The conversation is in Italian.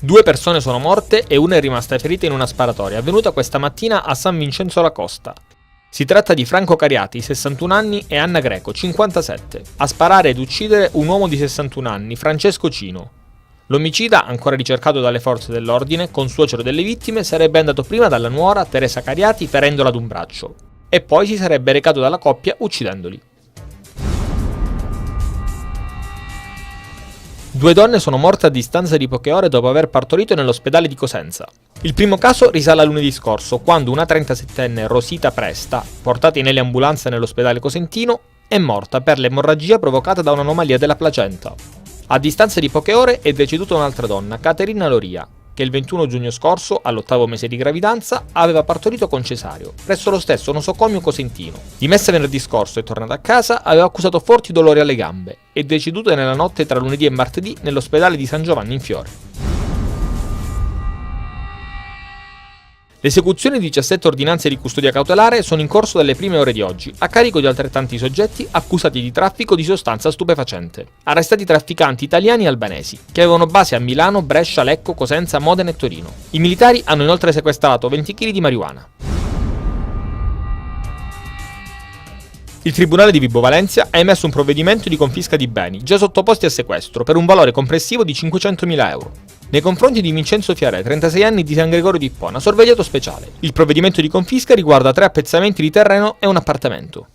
2 persone sono morte e una è rimasta ferita in una sparatoria avvenuta questa mattina a San Vincenzo alla Costa. Si tratta di Franco Cariati, 61 anni, e Anna Greco, 57, a sparare ed uccidere un uomo di 61 anni, Francesco Cino. L'omicida, ancora ricercato dalle forze dell'ordine, consuocero delle vittime, sarebbe andato prima dalla nuora, Teresa Cariati, ferendola ad un braccio, e poi si sarebbe recato dalla coppia uccidendoli. 2 donne sono morte a distanza di poche ore dopo aver partorito nell'ospedale di Cosenza. Il primo caso risale a lunedì scorso, quando una 37enne Rosita Presta, portata in eliambulanza nell'ospedale cosentino, è morta per l'emorragia provocata da un'anomalia della placenta. A distanza di poche ore è deceduta un'altra donna, Caterina Loria, che il 21 giugno scorso, all'8° mese di gravidanza, aveva partorito con cesareo, presso lo stesso nosocomio cosentino. Dimessa venerdì scorso e tornata a casa, aveva accusato forti dolori alle gambe e deceduta nella notte tra lunedì e martedì nell'ospedale di San Giovanni in Fiore. Le esecuzioni di 17 ordinanze di custodia cautelare sono in corso dalle prime ore di oggi, a carico di altrettanti soggetti accusati di traffico di sostanza stupefacente. Arrestati trafficanti italiani e albanesi, che avevano base a Milano, Brescia, Lecco, Cosenza, Modena e Torino. I militari hanno inoltre sequestrato 20 kg di marijuana. Il Tribunale di Vibo Valentia ha emesso un provvedimento di confisca di beni, già sottoposti a sequestro, per un valore complessivo di 500.000 euro. Nei confronti di Vincenzo Fiarè, 36 anni, di San Gregorio di Ippona, sorvegliato speciale. Il provvedimento di confisca riguarda 3 appezzamenti di terreno e un appartamento.